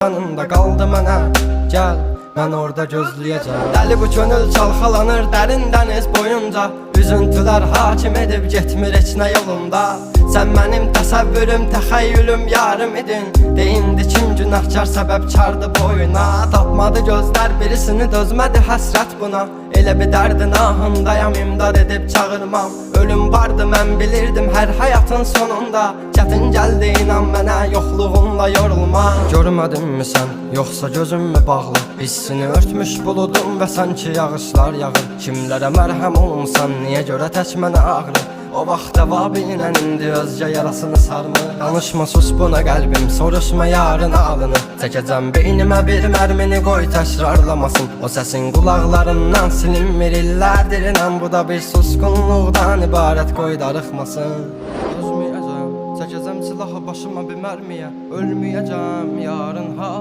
yanında qaldı mənə. Gəl, mən orada gözləyəcəm. Dəli bu könül çalxalanır dərin dəniz boyunca. Üzüntülər hakim edib getmir heç nə yolunda. Sən mənim təsəvvürüm, təxəyyülüm, yarım idin. Deyindi kim günahkar səbəbkardı boyuna. Tapmadı gözlər birisini, dözmədi həsrət buna. Elə bir dərdin ahındayam, imdad edib çağırmam. Ölüm vardı mən bilirdim hər həyatın sonunda. Çətin gəldi inan mənə, yoxluğunla yorulma. Görmədinmi sən, yoxsa gözüm mü bağlı? Hissini örtmüş buludum və sanki yağışlar yağır. Kimlərə mərhəm olunsan, niyə görə tək mənə ağrı? O vaxt əvabinlə indi özgə yarasını sarmı? Danışma sus buna qəlbim, soruşma yarın alını. Çəkəcəm beynimə bir mərmini, qoy təkrarlamasın. O səsin qulaqlarından silinmir illərdir inan. Bu da bir susqunluqdan ibarət, qoy darıxmasın. Dözməyəcəm, çəkəcəm silahı başıma bir mərmiyə. Ölməyəcəm yarın